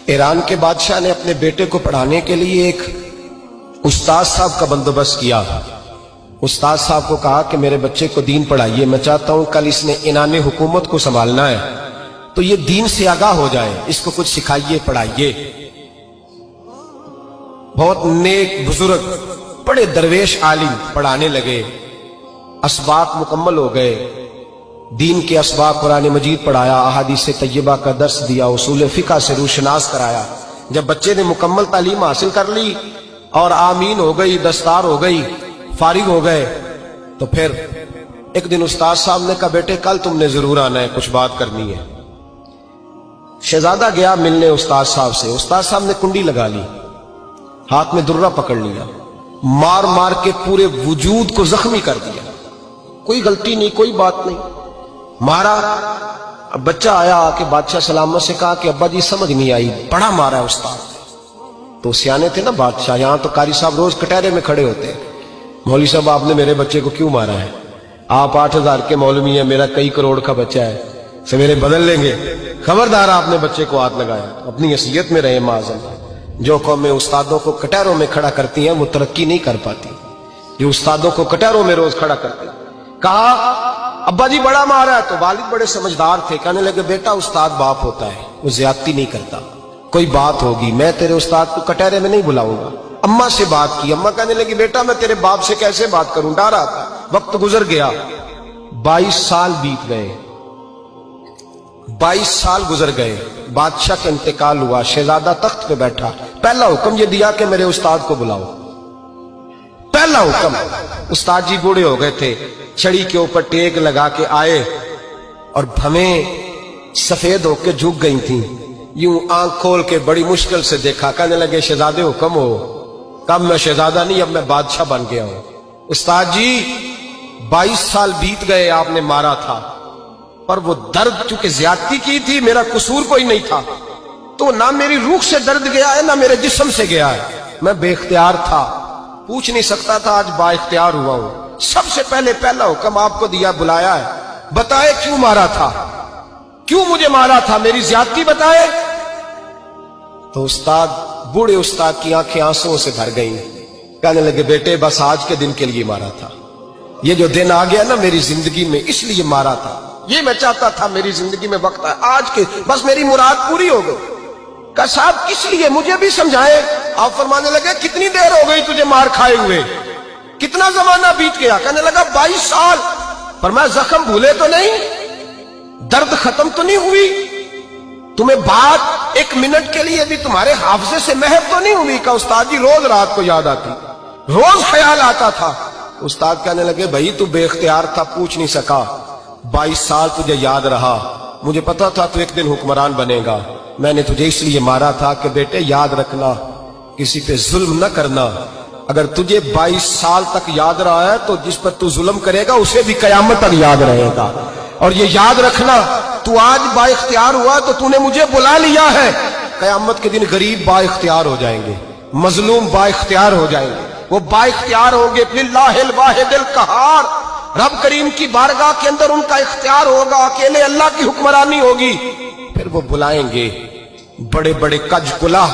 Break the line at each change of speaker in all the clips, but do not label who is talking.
Iran के बादशाह ने अपने बेटे को पढ़ाने के लिए एक उस्ताद साहब का बंदोबस्त किया। उस्ताद साहब को कहा कि मेरे बच्चे को दीन पढ़ाइए, मैं चाहता हूं कल इसने इनाने हुकूमत को संभालना है तो ये दीन से आगाह हो जाए, इसको कुछ सिखाइए, पढ़ाइए। बहुत नेक बुजुर्ग बड़े दरवेश आलिम पढ़ाने लगे, असबाक मुकम्मल हो गए, दीन के असबाक कुरान मजीद पढ़ाया, अहादीस तैयबा का दर्स दिया, उसूल फिक़ह से रूशनास कराया। जब बच्चे ने मुकम्मल तालीम हासिल कर ली और आमीन हो गई, दस्तार हो गई, फारिग हो गए, तो फिर एक दिन उस्ताद साहब ने कहा बेटे कल तुमने जरूर आना है, कुछ बात करनी है। शहजादा गया मिलने उस्ताद साहब से। उस्ताद साहब ने कुंडी लगा ली, हाथ में दुर्रा पकड़ लिया, मार मार के पूरे वजूद को जख्मी कर दिया। कोई गलती नहीं, कोई बात नहीं, मारा। अब बच्चा आया आके बादशाह सलामत से कहा कि अब्बा जी समझ नहीं आई, बड़ा मारा है उस्ताद। तो सियाने थे ना बादशाह, यहां तो कारी साहब रोज कटहरे में खड़े होते हैं, मौलवी साहब आपने मेरे बच्चे को क्यों मारा है? आप 8,000 के मौलवी हैं, मेरा कई करोड़ का बच्चा है, सवेरे बदल लेंगे। खबरदार आपने बच्चे को हाथ लगाया, अपनी हैसियत में रहे माज़अल्लाह। जो कौमें उस्तादों को कटहरों में खड़ा करती हैं वो तरक्की नहीं कर पाती। जो उस्तादों को कटहरों में रोज खड़ा करते, कहा अब्बा जी बड़ा मारा है। तो वालिद बड़े समझदार थे, कहने लगे बेटा उस्ताद बाप होता है, वो ज्यादती नहीं करता, कोई बात होगी, मैं तेरे उस्ताद को कटहरे में नहीं बुलाऊंगा। अम्मा से बात की, अम्मा कहने लगी बेटा मैं तेरे बाप से कैसे बात करूं, डर रहा था। वक्त गुजर गया, 22 साल बीत गए, 22 साल गुजर गए, बादशाह का इंतकाल हुआ, शहजादा तख्त पे बैठा। पहला हुक्म ये दिया कि मेरे उस्ताद को बुलाओ, पहला हुक्म। उस्ताद जी बूढ़े हो गए थे, छड़ी के ऊपर टेक लगा के आए और भवें सफेद होके झुक गई थी। यूं आंख खोल के बड़ी मुश्किल से देखा, कहने लगे शहजादे हुक्म हो। कब मैं शहजादा नहीं, अब मैं बादशाह बन गया हूं। उस्ताद जी 22 साल बीत गए, आपने मारा था, पर वो दर्द चूंकि ज्यादती की थी, मेरा कसूर कोई नहीं था, तो ना मेरी रूह से दर्द गया है ना मेरे जिस्म से गया है, मैं बेख्तियार था, पूछ नहीं सकता था, आज बाइख्तियार हुआ हूं। सबसे पहले पहला हुक्म आपको दिया, बुलाया है, बताए क्यों मारा था, क्यों मुझे मारा था, मेरी ज्यादती बताए। तो उस्ताद, बूढ़े उस्ताद की आंखें आंसुओं से भर गईं, कहने लगे बेटे बस आज के दिन के लिए मारा था, ये जो दिन आ गया ना मेरी जिंदगी में, इसलिए मारा था, ये मैं चाहता था मेरी जिंदगी में वक्त है आज के, बस मेरी मुराद पूरी हो गई। कहा साहब किस लिए, मुझे भी समझाए। आप फरमाने लगे कितनी देर हो गई तुझे मार खाए हुए, कितना जमाना बीत गया? कहने लगा 22 साल। फरमाया जख्म भूले तो नहीं, दर्द खत्म तो नहीं हुई, तुम्हें बात एक मिनट के लिए भी तुम्हारे हाफजे से महव तो नहीं हुई? का उस्ताद जी रोज रात को याद आती, रोज ख्याल आता था। उस्ताद कहने लगे भाई तू बेख्तियार था, पूछ नहीं सका, 22 साल तुझे याद रहा, मुझे पता था तू एक दिन हुक्मरान बनेगा, मैंने तुझे इसलिए मारा था कि बेटे याद रखना, किसी पे जुल्म न करना। अगर तुझे 22 साल तक याद रहा है तो जिस पर तू जुल्म करेगा उसे भी कयामत तक याद रहेगा। और ये याद रखना, तू आज बाइख्तियार हुआ तो तूने मुझे बुला लिया है, कयामत के दिन गरीब बाइख्तियार हो जाएंगे, मजलूम बाइख्तियार हो जाएंगे, वो बाइख्तियार होंगे लिल्लाहिल वाहिदिल कहार, रब करीम की बारगाह के अंदर उनका इख्तियार होगा, अकेले अल्लाह की हुक्मरानी होगी। फिर वो बुलाएंगे बड़े बड़े कज कुला,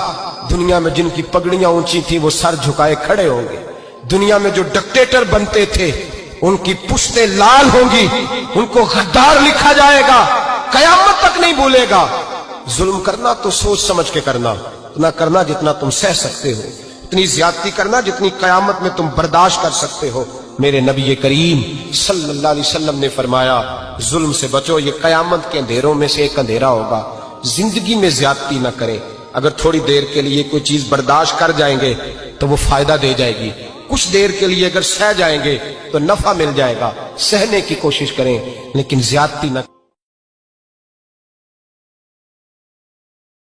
दुनिया में जिनकी पगड़ियां ऊंची थी वो सर झुकाए खड़े होंगे, दुनिया में जो डिक्टेटर बनते थे उनकी पुश्तें लाल होंगी, उनको गद्दार लिखा जाएगा, कयामत तक नहीं भूलेगा। जुल्म करना तो सोच समझ के करना, इतना करना जितना तुम सह सकते हो, इतनी ज्यादती करना जितनी कयामत में तुम बर्दाश्त कर सकते हो। मेरे नबी करीम सल्लल्लाहु अलैहि वसल्लम ने फरमाया जुल्म से बचो, ये कयामत के अंधेरों में से एक अंधेरा होगा। जिंदगी में ज्यादती न करें, अगर थोड़ी देर के लिए कोई चीज बर्दाश्त कर जाएंगे तो वो फायदा दे जाएगी, कुछ देर के लिए अगर सह जाएंगे तो नफा मिल जाएगा, सहने की कोशिश करें लेकिन ज्यादती न